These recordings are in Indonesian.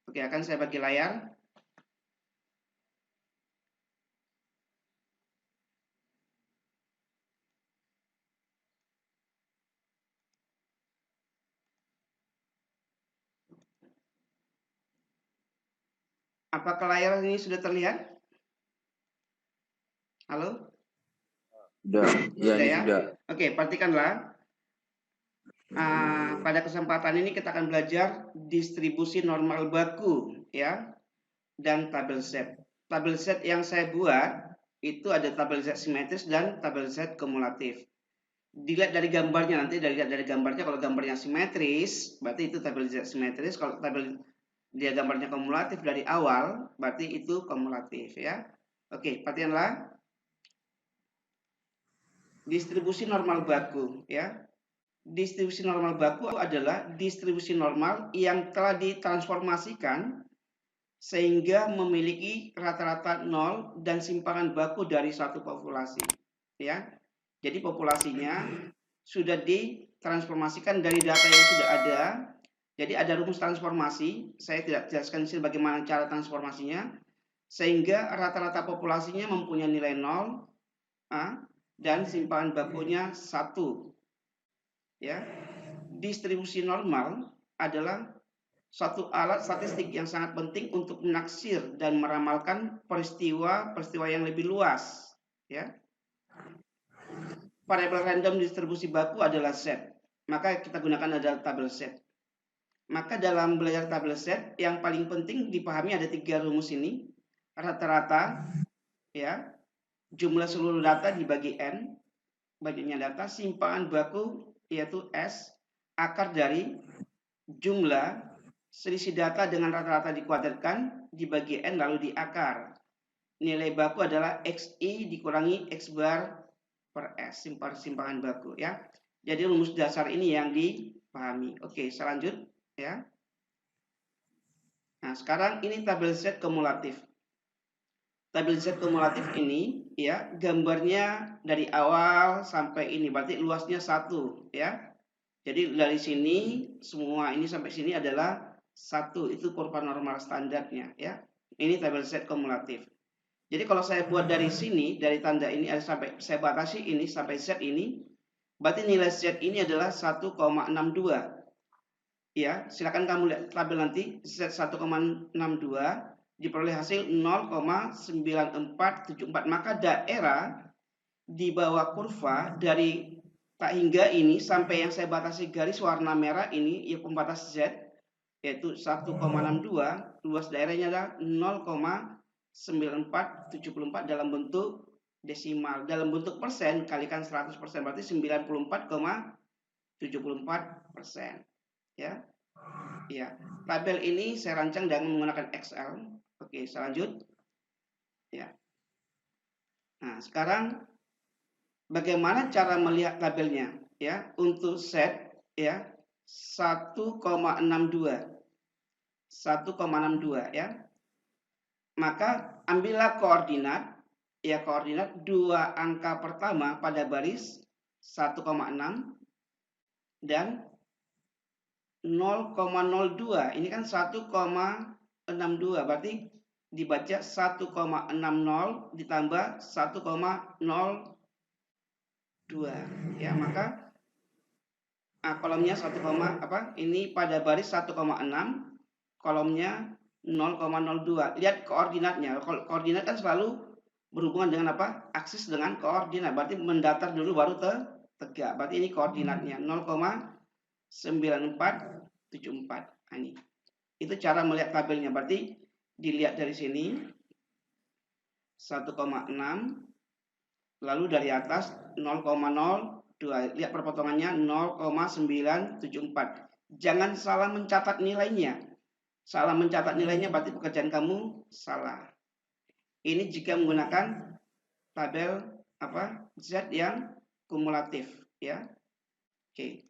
Oke, akan saya bagi layar. Apakah layar ini sudah terlihat? Halo? Sudah, ya Sudah ini ya? sudah. Oke, perhatikanlah. Pada kesempatan ini kita akan belajar distribusi normal baku ya dan tabel Z. Tabel Z yang saya buat itu ada tabel Z simetris dan tabel Z kumulatif. Dilihat dari gambarnya nanti, dari gambarnya, kalau gambarnya simetris berarti itu tabel Z simetris, kalau tabel dia gambarnya kumulatif dari awal berarti itu kumulatif ya. Oke, perhatikanlah distribusi normal baku ya. Distribusi normal baku adalah distribusi normal yang telah ditransformasikan sehingga memiliki rata-rata 0 dan simpangan baku dari satu populasi. Ya, jadi populasinya sudah ditransformasikan dari data yang sudah ada. Jadi ada rumus transformasi. Saya tidak jelaskan di sini bagaimana cara transformasinya, sehingga rata-rata populasinya mempunyai nilai 0 dan simpangan bakunya 1. Ya, distribusi normal adalah suatu alat statistik yang sangat penting untuk menaksir dan meramalkan peristiwa-peristiwa yang lebih luas. Ya, variabel random distribusi baku adalah Z. Maka kita gunakan adalah tabel Z. Maka dalam belajar tabel Z yang paling penting dipahami ada 3 rumus ini. Rata-rata, ya, jumlah seluruh data dibagi N, banyaknya data, simpangan baku yaitu S, akar dari jumlah selisih data dengan rata-rata dikuadratkan dibagi N lalu diakar. Nilai baku adalah XI dikurangi X bar per S, simpangan baku ya. Jadi rumus dasar ini yang dipahami. Oke, saya lanjut ya. Nah, sekarang ini tabel Z kumulatif. Tabel Z kumulatif ini ya, gambarnya dari awal sampai ini berarti luasnya 1 ya. Jadi dari sini semua ini sampai sini adalah 1, itu kurva normal standarnya ya. Ini tabel Z kumulatif. Jadi kalau saya buat dari sini, dari tanda ini ada sampai saya batasi ini sampai Z ini, berarti nilai Z ini adalah 1,62. Ya, silakan kamu lihat tabel nanti Z 1,62 diperoleh hasil 0,9474. Maka daerah di bawah kurva dari tak hingga ini sampai yang saya batasi garis warna merah ini ya pembatas Z yaitu 1,62, luas daerahnya adalah 0,9474 dalam bentuk desimal. Dalam bentuk persen kalikan 100% berarti 94,74%. Ya. Ya. Tabel ini saya rancang dengan menggunakan Excel. Oke, saya lanjut. Ya. Nah, sekarang bagaimana cara melihat tabelnya ya untuk set ya 1,62 ya, maka ambillah koordinat ya, koordinat 2 angka pertama pada baris 1,6 dan 0,02. Ini kan 1,62 berarti dibaca 1,60 ditambah 1,02 ya, maka kolomnya 1, ini pada baris 1,6, kolomnya 0,02. Lihat koordinatnya. Koordinat kan selalu berhubungan dengan apa? Aksis dengan koordinat. Berarti mendatar dulu baru tegak. Berarti ini koordinatnya 0,9474. Nah, ini. Itu cara melihat tabelnya. Berarti dilihat dari sini 1,6 lalu dari atas 0,02. Lihat perpotongannya 0,974. Jangan salah mencatat nilainya. Salah mencatat nilainya berarti pekerjaan kamu salah. Ini jika menggunakan tabel Z yang kumulatif ya. Oke.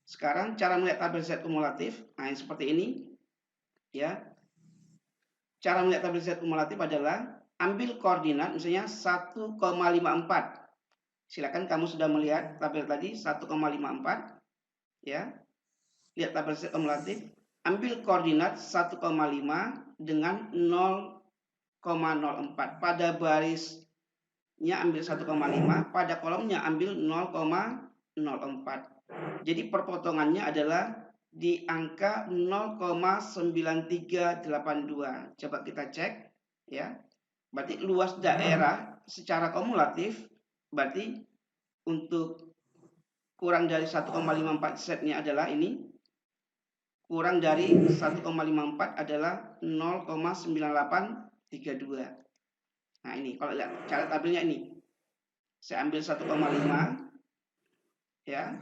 Sekarang cara melihat tabel Z kumulatif, nah yang seperti ini ya. Cara melihat tabel Z kumulatif adalah ambil koordinat misalnya 1,54. Silakan kamu sudah melihat tabel tadi 1,54 ya. Lihat tabel Z kumulatif. ambil koordinat 1,5 dengan 0,04. Pada barisnya ambil 1,5, pada kolomnya ambil 0,04. Jadi perpotongannya adalah di angka 0,9382. Coba kita cek ya. Berarti luas daerah secara kumulatif berarti untuk kurang dari 1,54 setnya adalah ini. Kurang dari 1,54 adalah 0,9832. Nah, ini kalau lihat cara tabelnya ini. Saya ambil 1,5 ya.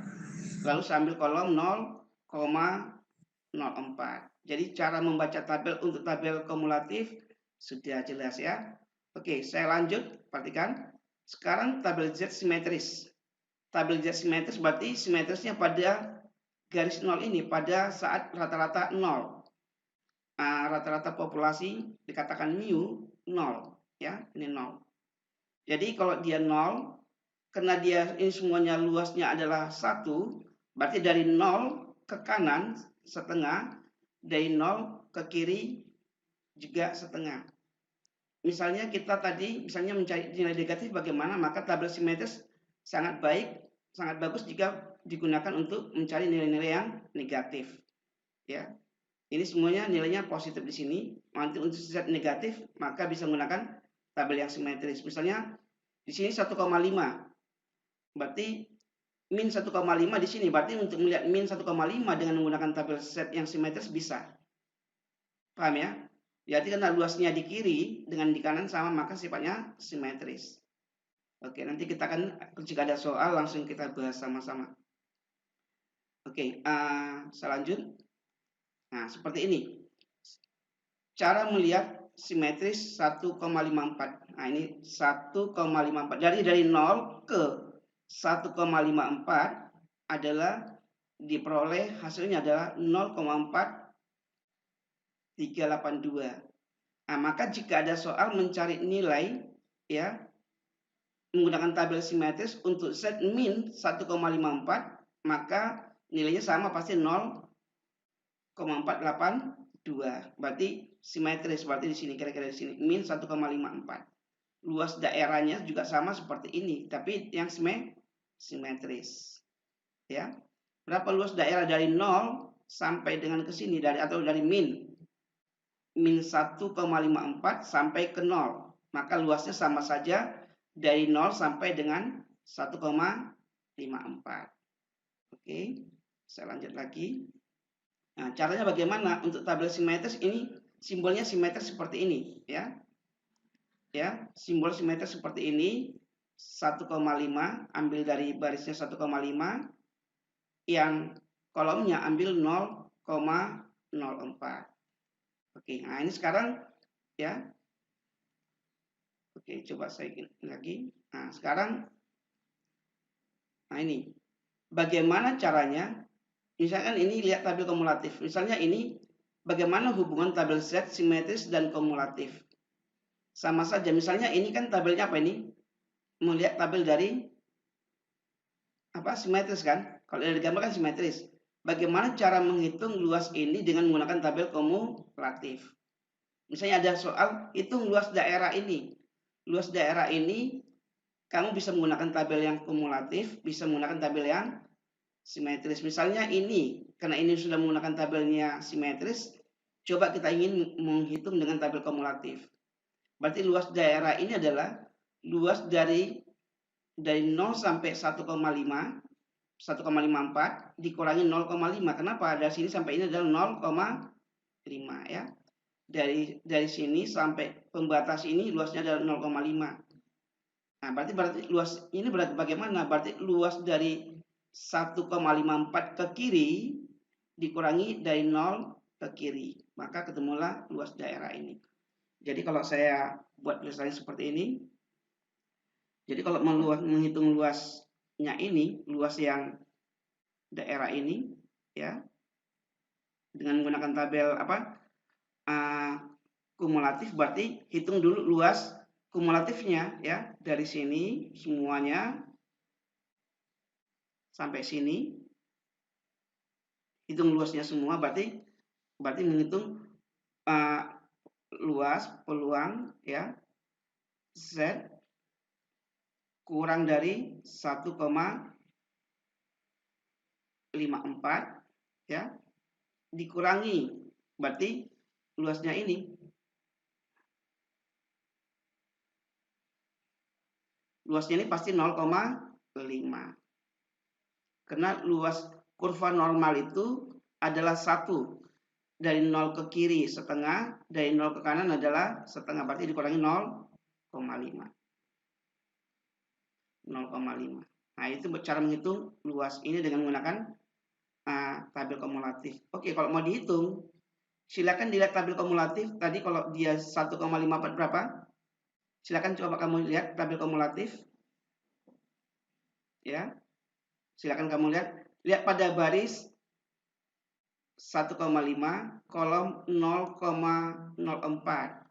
Lalu saya ambil kolom 0,04. Jadi cara membaca tabel untuk tabel kumulatif sudah jelas ya. Oke, saya lanjut. Perhatikan. Sekarang tabel Z simetris. Tabel Z simetris berarti simetrisnya pada garis 0 ini, pada saat rata-rata 0. Rata-rata populasi dikatakan mu 0 ya, ini 0. Jadi kalau dia 0, karena dia ini semuanya luasnya adalah 1, berarti dari 0 ke kanan setengah, dari 0 ke kiri juga setengah. Misalnya kita tadi mencari nilai negatif bagaimana, maka tabel simetris sangat baik, sangat bagus jika digunakan untuk mencari nilai-nilai yang negatif. Ya. Ini semuanya nilainya positif di sini. Nanti untuk Z negatif, maka bisa menggunakan tabel yang simetris. Misalnya di sini 1,5. Berarti min 1,5 di sini. Berarti untuk melihat min 1,5 dengan menggunakan tabel Z yang simetris bisa. Paham ya? Jadi karena luasnya di kiri dengan di kanan sama, maka sifatnya simetris. Oke, nanti kita akan jika ada soal langsung kita bahas sama-sama. Oke, saya lanjut. Nah, seperti ini. Cara melihat simetris 1,54. Nah, ini 1,54. Dari 0 ke 1,54 adalah diperoleh hasilnya adalah 0,4382. Nah, maka jika ada soal mencari nilai ya menggunakan tabel simetris untuk Z min 1,54, maka nilainya sama, pasti 0,482. Berarti simetris, berarti di sini kira-kira di sini min 1,54. Luas daerahnya juga sama seperti ini, tapi yang simetris. Ya. Berapa luas daerah dari 0 sampai dengan ke sini atau dari min 1,54 sampai ke 0. Maka luasnya sama saja dari 0 sampai dengan 1,54. Oke, saya lanjut lagi. Nah, caranya bagaimana? Untuk tabel simetris ini simbolnya simetris seperti ini, ya. Ya, simbol simetris seperti ini. 1,5 ambil dari barisnya 1,5, yang kolomnya ambil 0,04. Oke, nah ini sekarang ya. Oke, coba saya lagi. Nah, sekarang ini bagaimana caranya? Misalkan ini lihat tabel kumulatif. Misalnya ini bagaimana hubungan tabel Z simetris dan kumulatif. Sama saja. Misalnya ini kan tabelnya apa ini? Melihat tabel dari apa? Simetris kan? Kalau dari gambar kan simetris. Bagaimana cara menghitung luas ini dengan menggunakan tabel kumulatif? Misalnya ada soal hitung luas daerah ini. Luas daerah ini kamu bisa menggunakan tabel yang kumulatif, bisa menggunakan tabel yang simetris. Misalnya ini, karena ini sudah menggunakan tabelnya simetris, coba kita ingin menghitung dengan tabel kumulatif. Berarti luas daerah ini adalah luas dari 0 sampai 1,54 dikurangi 0,5. Kenapa? Dari sini sampai ini adalah 0,5 ya. Dari sini sampai pembatas ini luasnya adalah 0,5. Nah, berarti luas ini berarti bagaimana? Berarti luas dari 1,54 ke kiri dikurangi dari 0 ke kiri. Maka ketemulah luas daerah ini. Jadi kalau saya buat tulisannya seperti ini. Jadi kalau menghitung luasnya ini, luas yang daerah ini ya. Dengan menggunakan tabel kumulatif, berarti hitung dulu luas kumulatifnya ya, dari sini semuanya sampai sini, hitung luasnya semua, berarti berarti menghitung luas peluang ya Z kurang dari 1,54 ya dikurangi berarti luasnya ini. Luasnya ini pasti 0,5. Karena luas kurva normal itu adalah 1. Dari 0 ke kiri setengah, dari 0 ke kanan adalah setengah. Berarti dikurangi 0,5. 0,5. Nah, itu cara menghitung luas ini dengan menggunakan tabel kumulatif. Oke, kalau mau dihitung, silakan dilihat tabel kumulatif. Tadi kalau dia 1,54 berapa? Silakan coba kamu lihat tabel kumulatif. Ya. Silakan kamu lihat pada baris 1,5 kolom 0,04.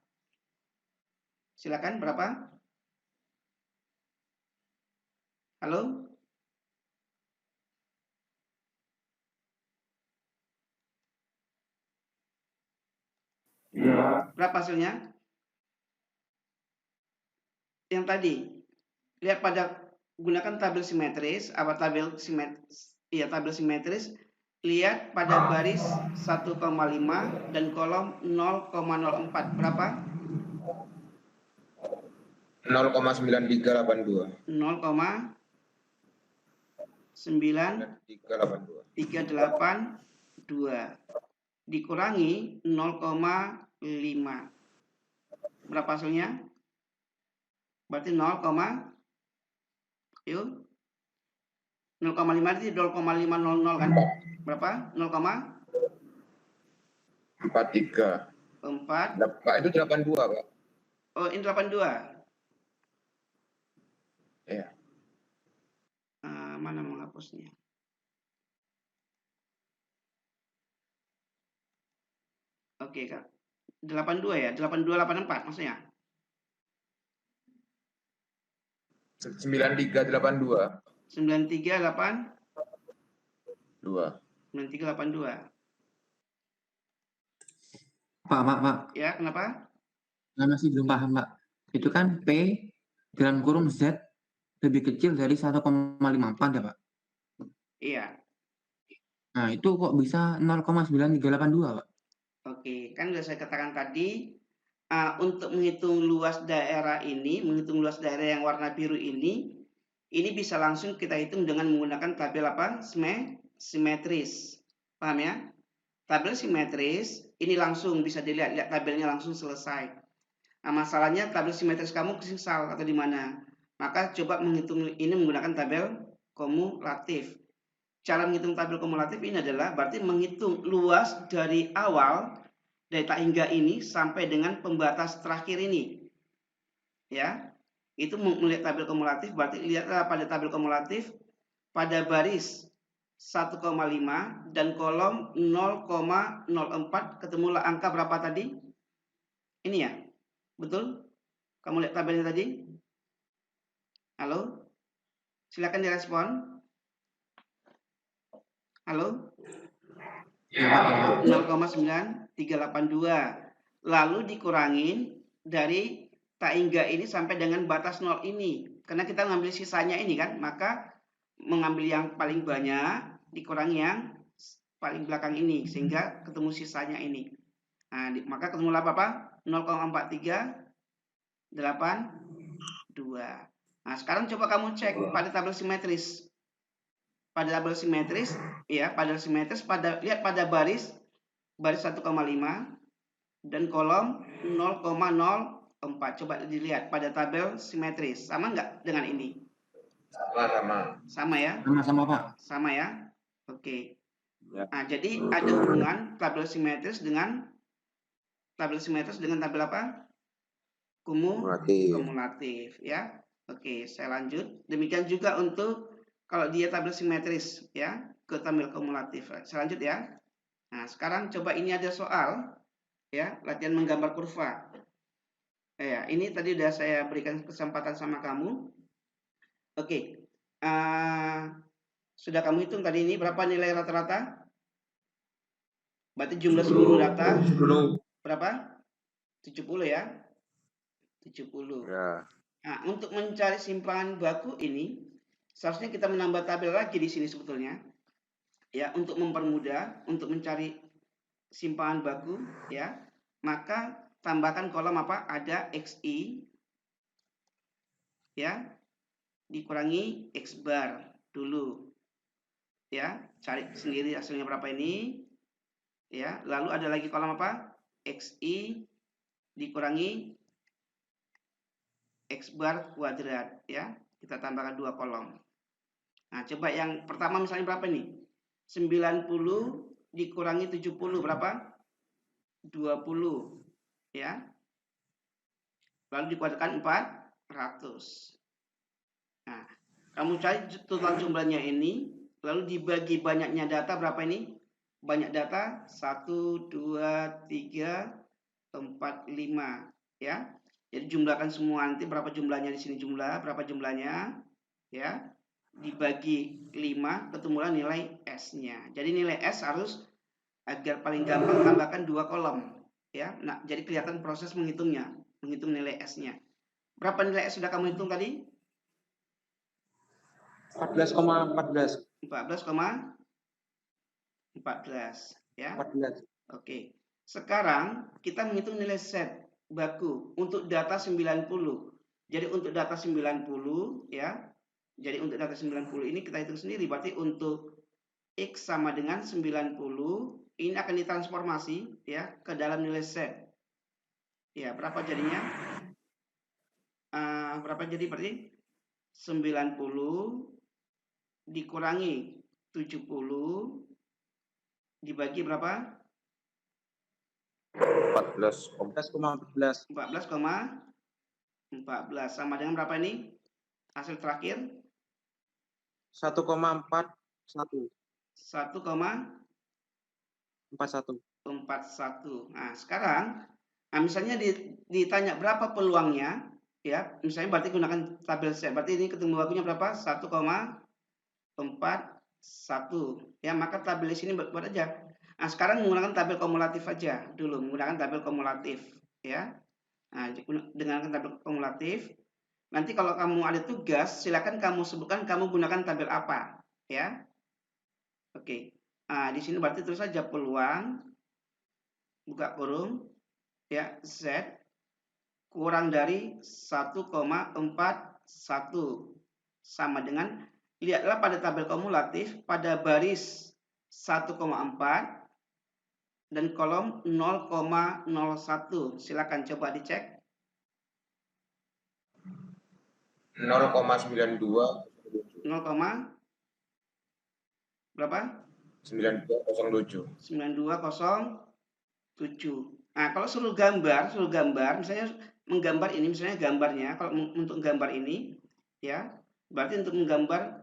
Silakan berapa? Halo? Ya. Berapa hasilnya? Yang tadi. Lihat pada gunakan tabel simetris, tabel simetris. Lihat pada baris 1,5 dan kolom 0,04. Berapa? 0,9382. 0,9382 dikurangi 0,5. Berapa hasilnya? Berarti 0,5 itu 0,500 kan? Berapa? 43. 4. Pak, itu 82, Pak. Oh, ini 82. Ya. Mana menghapusnya? Oke, Kak. 82 ya? 8284 maksudnya? 9382. 9382. Pak. Ya, kenapa? Saya masih belum paham, Pak. Itu kan P dalam kurung Z lebih kecil dari 1,54 ya, Pak? Iya. Nah, itu kok bisa 0,9382, Pak? Oke, kan sudah saya katakan tadi, untuk menghitung luas daerah menghitung luas daerah yang warna biru ini bisa langsung kita hitung dengan menggunakan tabel apa? Simetris. Paham ya? Tabel simetris ini langsung bisa dilihat, lihat tabelnya langsung selesai. Nah, masalahnya tabel simetris kamu kesengsal atau di mana? Maka coba menghitung ini menggunakan tabel kumulatif. Cara menghitung tabel kumulatif ini adalah berarti menghitung luas dari awal dari tak hingga ini sampai dengan pembatas terakhir ini. Ya. Itu melihat tabel kumulatif berarti lihatlah pada tabel kumulatif pada baris 1,5 dan kolom 0,04 ketemulah angka berapa tadi? Ini ya. Betul? Kamu lihat tabelnya tadi? Halo? Silakan direspon. Halo? 0,9382. Lalu dikurangin dari tak hingga ini sampai dengan batas 0 ini. Karena kita ngambil sisanya ini kan, maka mengambil yang paling banyak dikurangi yang paling belakang ini sehingga ketemu sisanya ini. Nah, maka ketemu apa? 0,4382. Nah, sekarang coba kamu cek pada tabel simetris. Pada tabel simetris, ya, lihat pada baris 1,5 dan kolom 0,04. Coba dilihat pada tabel simetris. Sama nggak dengan ini? Sama ya? Sama-sama, Pak. Sama ya? Oke. Ya. Nah, jadi ada hubungan tabel simetris dengan tabel apa? Kumulatif ya. Oke, saya lanjut. Demikian juga untuk kalau dia tabel simetris ya, ke tabel kumulatif. Saya lanjut ya. Nah, sekarang coba ini ada soal ya, latihan menggambar kurva. Ya, ini tadi udah saya berikan kesempatan sama kamu. Oke. Sudah kamu hitung tadi ini berapa nilai rata-rata? Berarti jumlah seluruh data 70. berapa? 70 ya. 70. Ya. Nah, untuk mencari simpanan baku ini, seharusnya kita menambah tabel lagi di sini sebetulnya. Ya, untuk mempermudah, untuk mencari simpanan baku, ya, maka tambahkan kolom apa? Ada XI, ya, dikurangi X bar dulu. Ya, cari sendiri hasilnya berapa ini. Ya, lalu ada lagi kolom apa? XI dikurangi X bar kuadrat, ya. Kita tambahkan 2 kolom. Nah, coba yang pertama misalnya berapa nih? 90 dikurangi 70 berapa? 20, ya. Lalu dikuadratkan 400. Nah, kamu cari total jumlahnya ini, lalu dibagi banyaknya data berapa ini? Banyak data 1, 2, 3, 4, 5, ya. Jadi jumlahkan semua, nanti berapa jumlahnya di sini, berapa jumlahnya, ya. Dibagi 5, ketemulah nilai S-nya. Jadi nilai S harus, agar paling gampang, tambahkan 2 kolom, ya. Nah, jadi kelihatan proses menghitungnya, menghitung nilai S-nya. Berapa nilai S sudah kamu hitung tadi? 14,14. 14,14, ya. 14. Oke. Sekarang kita menghitung nilai Z baku untuk data 90. Jadi untuk data 90, ya. Jadi untuk data 90 ini kita hitung sendiri. Berarti untuk X sama dengan 90, ini akan ditransformasi, ya, ke dalam nilai Z. Ya, berapa jadinya? Berapa jadi berarti? 90 dikurangi 70 dibagi berapa? 14,14. 14,14 sama dengan berapa ini? Hasil terakhir 1,41. 1,41. Nah, sekarang misalnya ditanya berapa peluangnya, ya. Misalnya berarti gunakan tabel Z. Berarti ini ketemu bakunya berapa? 1,41. Ya, maka tabel di sini buat aja. Nah, sekarang menggunakan tabel kumulatif aja dulu, menggunakan tabel kumulatif, ya. Nah, dengan tabel kumulatif, nanti kalau kamu ada tugas, silakan kamu sebutkan kamu gunakan tabel apa, ya. Oke. Nah, di sini berarti tulis saja peluang, buka kurung, ya, Z kurang dari 1,41 sama dengan, lihatlah pada tabel kumulatif pada baris 1,4 dan kolom 0,01. Silakan coba dicek. 0,92. 0, berapa? 9207. 9207. Nah, kalau suruh gambar, misalnya menggambar ini, misalnya gambarnya, kalau untuk gambar ini, ya, berarti untuk menggambar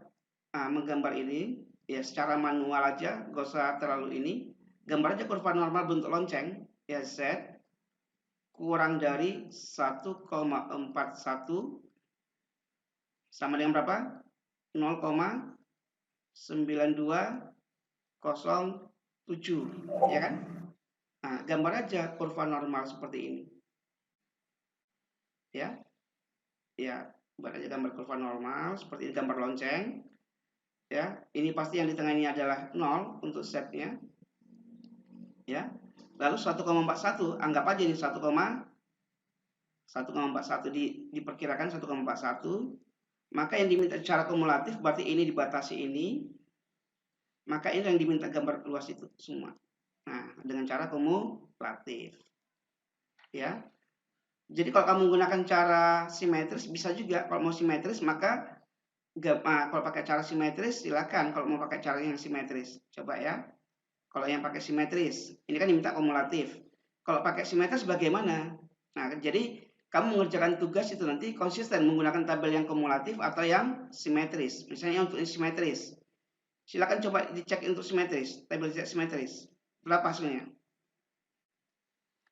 ini, ya, secara manual aja, gak usah terlalu ini, gambar aja kurva normal bentuk lonceng, ya, Z kurang dari 1,41 sama dengan berapa? 0,9207, ya kan? Nah, gambar aja kurva normal seperti ini. Ya. Ya, buat aja gambar kurva normal seperti ini, gambar lonceng. Ya, ini pasti yang di tengah ini adalah 0 untuk Z-nya. Ya. Lalu 1,41, anggap aja ini 1,41 diperkirakan 1,41. Maka yang diminta secara kumulatif berarti ini dibatasi ini. Maka ini yang diminta gambar luas itu semua. Nah, dengan cara kumulatif. Ya. Jadi kalau kamu menggunakan cara simetris bisa juga. Kalau mau simetris maka kalau pakai cara simetris silakan. Kalau mau pakai cara yang simetris, coba ya. Kalau yang pakai simetris, ini kan diminta kumulatif. Kalau pakai simetris bagaimana? Nah, jadi kamu mengerjakan tugas itu nanti konsisten menggunakan tabel yang kumulatif atau yang simetris. Misalnya untuk simetris, silakan coba dicek untuk simetris, tabel simetris. Berapa hasilnya?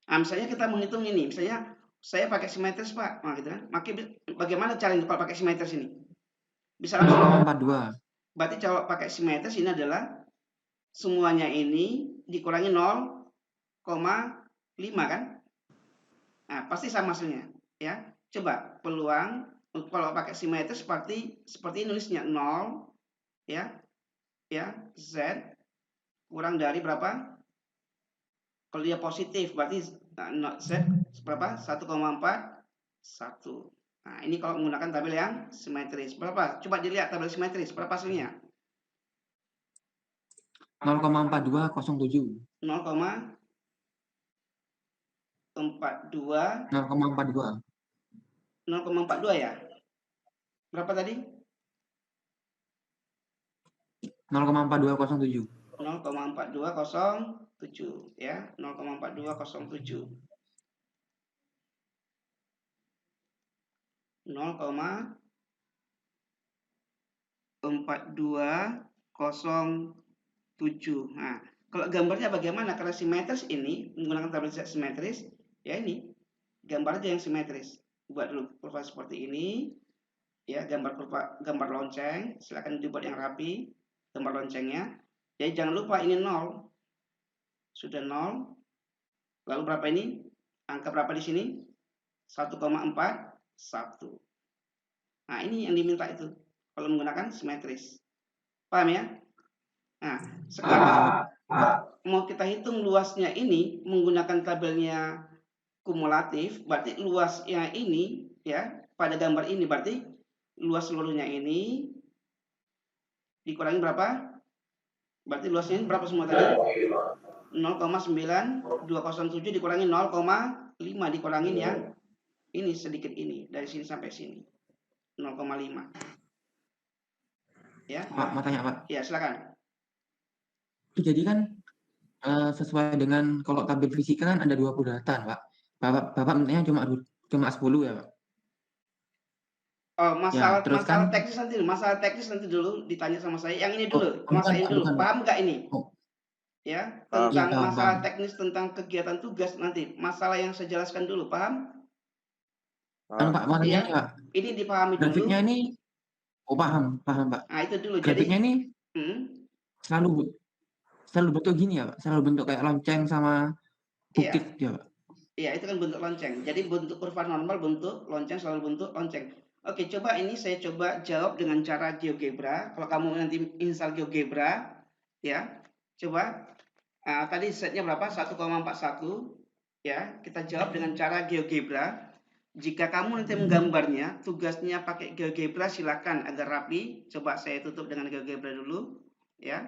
Nah, misalnya kita menghitung ini, misalnya saya pakai simetris, Pak. Nah, gitu kan. Maka bagaimana caranya kalau pakai simetris ini? Bisa langsung 0,42. Berarti kalau pakai simetris ini adalah semuanya ini dikurangi 0,5 kan? Nah, pasti sama hasilnya, ya. Coba peluang kalau pakai simetris seperti nulisnya 0 ya. Z kurang dari berapa? Kalau dia positif berarti Z berapa? 1,41. Nah, ini kalau menggunakan tabel yang simetris. Berapa? Coba dilihat tabel simetris, berapa hasilnya? 0,4207. 0,42 0,42. 0,42 ya. Berapa tadi? 0,4207. 0,4207 ya. 0,4207. 0,4207. Nah, kalau gambarnya bagaimana? Karena simetris ini menggunakan tabel simetris, ya ini gambar aja yang simetris. Buat dulu kurva seperti ini, ya gambar lonceng. Silakan dibuat yang rapi gambar loncengnya. Jadi jangan lupa ini 0. Sudah 0. Lalu berapa ini? Angka berapa di sini? 1,41. Nah, ini yang diminta itu kalau menggunakan simetris. Paham ya? Nah, sekarang mau kita hitung luasnya ini menggunakan tabelnya kumulatif, berarti luasnya ini ya, pada gambar ini berarti luas seluruhnya ini dikurangi berapa? Berarti luasnya ini berapa semua tadi? 0,9207 dikurangi 0,5 dikurangin yang ini sedikit ini dari sini sampai sini 0,5. Ya. Pak, mau tanya, Pak. Ya, silakan. Jadi kan sesuai dengan kalau tabel fisika kan ada 20 data, Pak. Bapak mintanya cuma 10 ya, Pak. Oh, masalah terus kan- masalah teknis nanti dulu ditanya sama saya. Yang ini dulu, bukan, masalah ini dulu. bukan. Paham nggak ini? Oh. Ya, Paham. tentang Iya, paham, masalah paham. teknis tentang kegiatan tugas nanti. Masalah yang saya jelaskan dulu, paham? Kan Pak, mau tanya Iya. nih, Pak. Ini dipahami dulu. Grafiknya ini, paham, Pak. Nah, itu dulu. Grafiknya Jadi, ini selalu bentuk gini ya, Pak? Selalu bentuk kayak lonceng sama bukit ya, Pak? iya, itu kan bentuk lonceng. Jadi bentuk kurva normal bentuk lonceng selalu bentuk lonceng. Oke, coba ini saya coba jawab dengan cara GeoGebra. Kalau kamu nanti install GeoGebra, ya, coba. Tadi setnya berapa? 1,41. Ya, kita jawab dengan cara GeoGebra. Jika kamu nanti menggambarnya, tugasnya pakai GeoGebra, silakan agar rapi. Coba saya tutup dengan GeoGebra dulu, ya.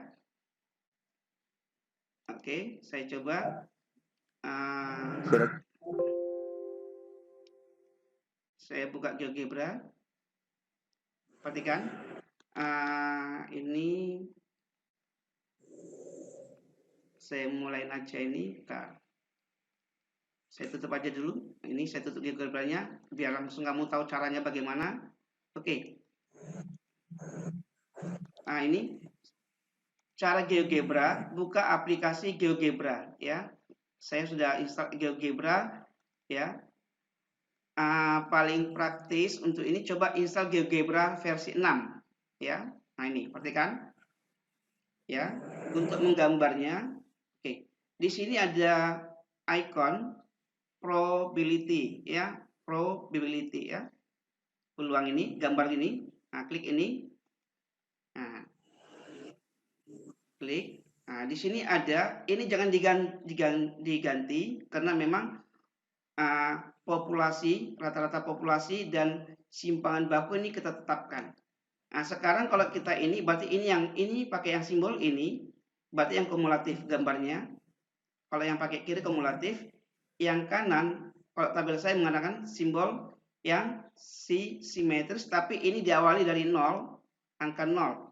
Oke, saya coba. Saya buka GeoGebra. Perhatikan. Ini saya mulai aja ini. Saya tutup aja dulu. Ini saya tutup GeoGebra-nya biar langsung kamu tahu caranya bagaimana. Oke. Nah, ini cara GeoGebra, buka aplikasi GeoGebra ya. Saya sudah install GeoGebra ya. Paling praktis untuk ini coba install GeoGebra versi 6 ya. Nah, ini perhatikan ya, untuk menggambarnya. Oke. Di sini ada icon probability ya, probability ya. Peluang ini, gambar ini. Nah, klik ini. Nah, klik. Nah, di sini ada, ini jangan diganti karena memang populasi, rata-rata populasi dan simpangan baku ini kita tetapkan. Nah, sekarang kalau kita ini, berarti ini pakai yang simbol ini, berarti yang kumulatif gambarnya. Kalau yang pakai kiri kumulatif, yang kanan, kalau tabel saya menggunakan simbol yang simetris, tapi ini diawali dari 0, angka 0.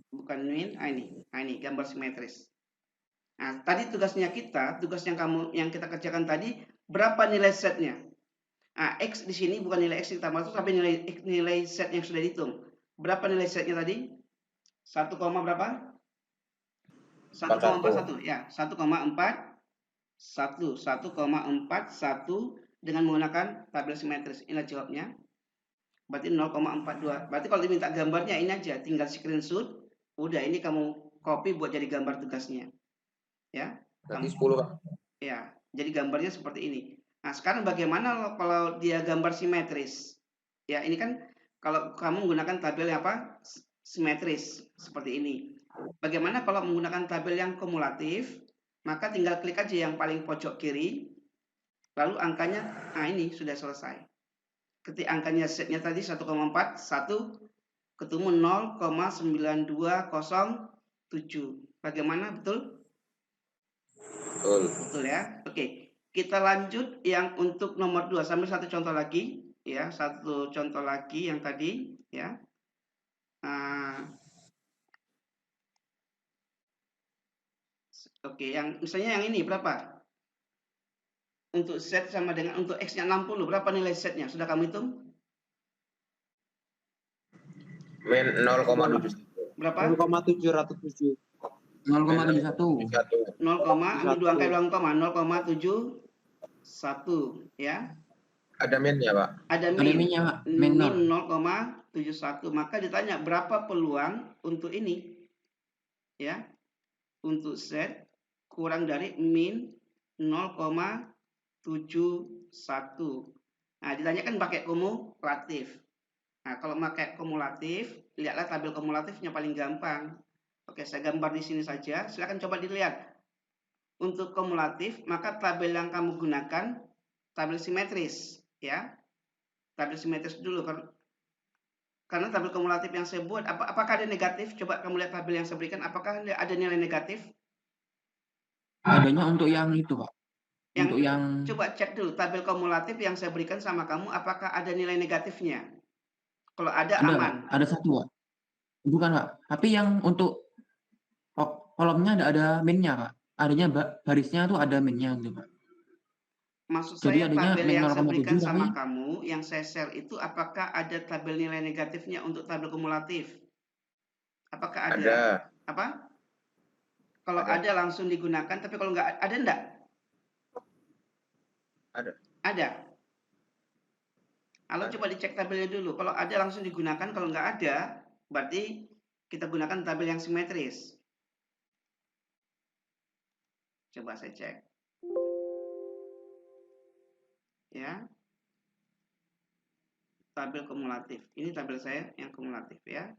Bukan min, ini gambar simetris. Nah, tadi tugas yang kita kerjakan tadi, berapa nilai setnya? X di sini bukan nilai X kita masuk, tapi nilai set yang sudah dihitung. Berapa nilai setnya tadi? 1, berapa? 1,41 ya, 1,41 dengan menggunakan tabel simetris. Inilah jawabnya. Berarti 0,42. Berarti kalau diminta gambarnya ini aja, tinggal screenshot. Udah, ini kamu copy buat jadi gambar tugasnya. Ya. Berarti 10, Pak. Ya, jadi gambarnya seperti ini. Nah, sekarang bagaimana kalau dia gambar simetris? Ya, ini kan kalau kamu menggunakan tabel apa? Simetris seperti ini. Bagaimana kalau menggunakan tabel yang kumulatif? Maka tinggal klik aja yang paling pojok kiri, lalu angkanya, nah ini sudah selesai. Ketik angkanya setnya tadi 1,4, 1 ketemu 0,9207. Bagaimana, betul? Betul. Betul ya. Oke, kita lanjut yang untuk nomor 2 sambil satu contoh lagi ya, satu contoh lagi yang tadi ya. Oke, yang misalnya yang ini berapa? Untuk Z sama dengan untuk X-nya 60, berapa nilai Z-nya? Sudah kamu hitung? Min 0,71. Berapa? 0,707. 0,71. 0, ambil dua angka ulang koma, 0,71 ya. Ada minnya, Pak. Ada Ada min. minnya, Pak. Min Min 0,71. Maka ditanya berapa peluang untuk ini? Ya. Untuk Z kurang dari min 0,71. Nah, ditanyakan pakai kumulatif. Nah, kalau pakai kumulatif, lihatlah tabel kumulatifnya paling gampang. Oke, saya gambar di sini saja. Silakan coba dilihat. Untuk kumulatif, maka tabel yang kamu gunakan tabel simetris, ya. Tabel simetris dulu karena tabel kumulatif yang saya buat apakah ada negatif? Coba kamu lihat tabel yang saya berikan, apakah ada nilai negatif? adanya untuk yang itu, Pak. Untuk yang Coba cek dulu tabel kumulatif yang saya berikan sama kamu, apakah ada nilai negatifnya? Kalau ada aman. Pak. Ada satu, Pak. Bukan, Pak. Tapi yang untuk kolomnya ada minnya, Pak. Adanya barisnya tuh ada minnya gitu, Pak. Maksud Jadi saya adanya tabel min yang saya 0,7 berikan sama tapi kamu, yang saya share itu apakah ada tabel nilai negatifnya untuk tabel kumulatif? Apakah ada? Ada. Apa? Kalau ada langsung digunakan, tapi kalau nggak ada enggak? Ada. Ada. Halo, coba dicek tabelnya dulu. Kalau ada langsung digunakan, kalau nggak ada, berarti kita gunakan tabel yang simetris. Coba saya cek. Ya. Tabel kumulatif. Ini tabel saya yang kumulatif ya.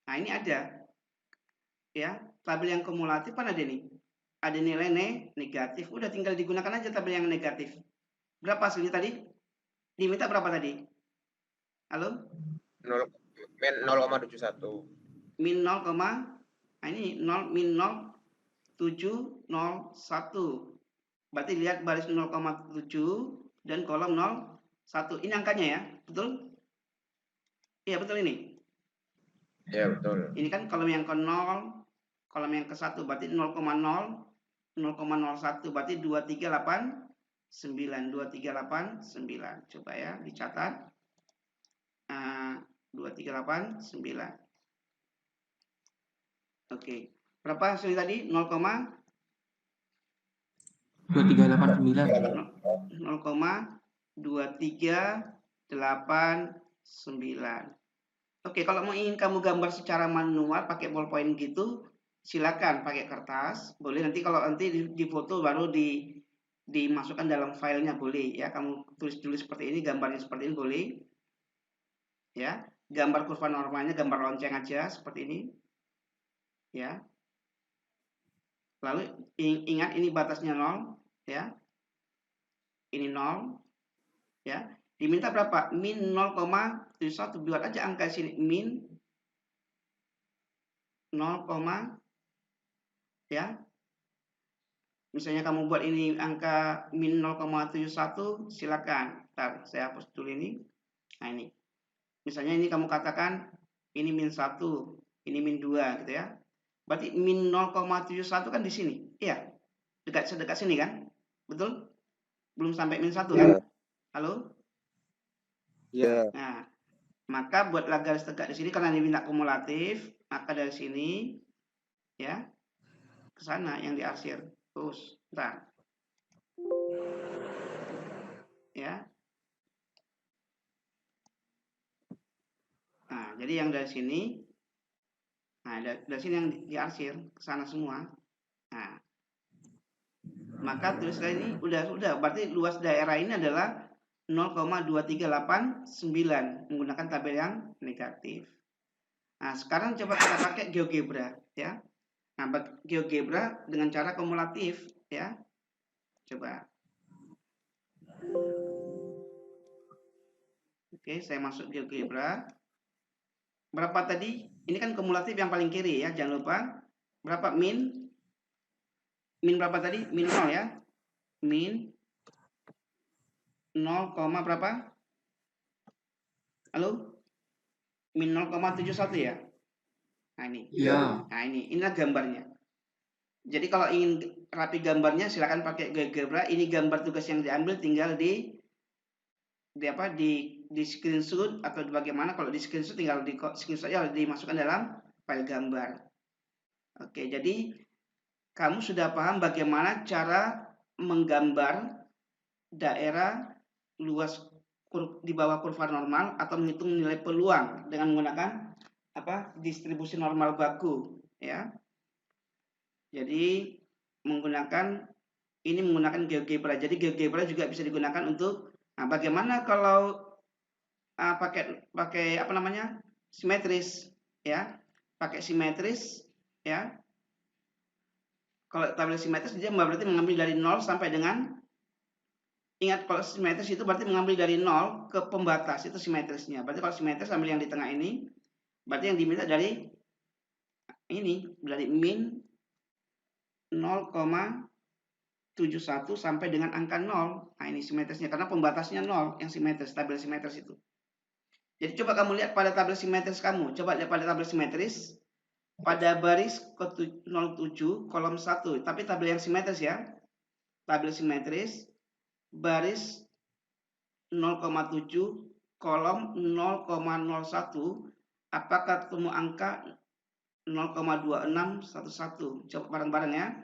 Nah, ini ada. Ya, tabel yang kumulatif kan ada nih. Ada nilai negatif. Udah tinggal digunakan aja tabel yang negatif. Berapa hasilnya tadi? Diminta berapa tadi? Halo? Min 0,71. Min 0, nah ini 0 min 0,701. Berarti lihat baris 0,7 dan kolom 0,1. Ini angkanya ya, betul? Iya, betul ini. Iya, betul. Ini kan kolom yang ke 0, kolom yang ke 1 berarti 0,0, 0,01 berarti 2389, 2389. Coba ya dicatat. 2389. Oke. Berapa hasilnya tadi? 0,2389. Oke, kalau mau ingin kamu gambar secara manual pakai ballpoint gitu, silakan pakai kertas. Boleh nanti kalau nanti di foto baru dimasukkan dalam filenya boleh ya. Kamu tulis dulu seperti ini, gambarnya seperti ini boleh. Ya, gambar kurva normalnya, gambar lonceng aja seperti ini. Ya. Lalu ingat ini batasnya 0 ya. Ini 0 ya. Diminta berapa? Min 0,71. Buat aja angka sini min 0, ya. Misalnya kamu buat ini angka min 0,71, silakan. Ntar saya hapus dulu ini. Nah, ini. Misalnya ini kamu katakan ini min 1, ini min 2 gitu ya. Berarti min 0,71 kan di sini. Iya. Dekat sini kan? Betul? Belum sampai min 1 kan? Halo? Iya. Nah, maka buatlah garis tegak di sini karena diminta kumulatif, maka dari sini ya ke sana yang diarsir. Terus, bentar. Ya. Nah, jadi yang dari sini Nah, dari sini yang diarsir ke sana semua. Nah, maka tulislah ini udah berarti luas daerah ini adalah 0,2389 menggunakan tabel yang negatif. Nah, sekarang coba kita pakai GeoGebra ya. Nah, GeoGebra dengan cara kumulatif ya. Coba. Oke, saya masuk GeoGebra. Berapa tadi? Ini kan kumulatif yang paling kiri ya, jangan lupa. Berapa min? Min berapa tadi? Min 0 ya. Min 0, berapa? Halo? Min 0,71 ya? Nah ini. Iya. Nah inilah gambarnya. Jadi kalau ingin rapi gambarnya silakan pakai GeoGebra. Ini gambar tugas yang diambil tinggal di screenshot atau bagaimana. Kalau di screenshot tinggal di screenshot ya dimasukkan dalam file gambar. Oke, jadi kamu sudah paham bagaimana cara menggambar daerah luas di bawah kurva normal atau menghitung nilai peluang dengan menggunakan distribusi normal baku ya. Jadi menggunakan GeoGebra. Jadi GeoGebra juga bisa digunakan untuk bagaimana kalau pakai simetris ya. Pakai simetris ya. Kalau tabel simetris dia berarti mengambil dari 0 sampai dengan, ingat kalau simetris itu berarti mengambil dari 0 ke pembatas, itu simetrisnya. Berarti kalau simetris ambil yang di tengah ini, berarti yang diminta dari min 0,71 sampai dengan angka 0. Nah ini simetrisnya, karena pembatasnya 0 yang simetris, tabel simetris itu. Jadi coba kamu lihat pada tabel simetris kamu, coba lihat pada tabel simetris, pada baris ke 07 kolom 1, tapi tabel yang simetris ya. Tabel simetris baris 0,7 kolom 0,01, apakah ketemu angka 0,2611? Coba bareng-bareng ya.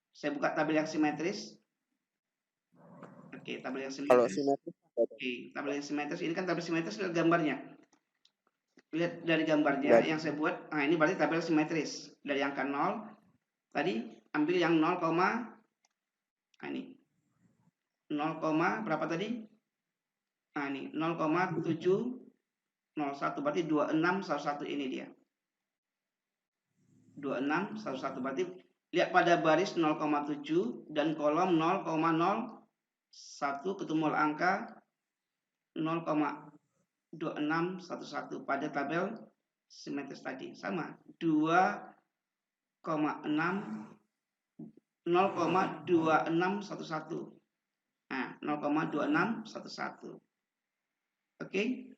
Saya buka tabel yang simetris. Oke, tabel yang simetris. Kalau simetris. Oke, tabel yang simetris ini kan tabel simetris, lihat gambarnya. Lihat dari gambarnya yang saya buat. Nah, ini berarti tabel simetris. Dari angka 0 tadi ambil yang 0, ini 0, berapa tadi? Nah, ini 0,701 berarti 2611 ini dia. 2611 berarti lihat pada baris 0,7 dan kolom 0,01 ketemu angka 0,2611 pada tabel simetris tadi. Sama 0,2611. Nah, 0,2611. Oke.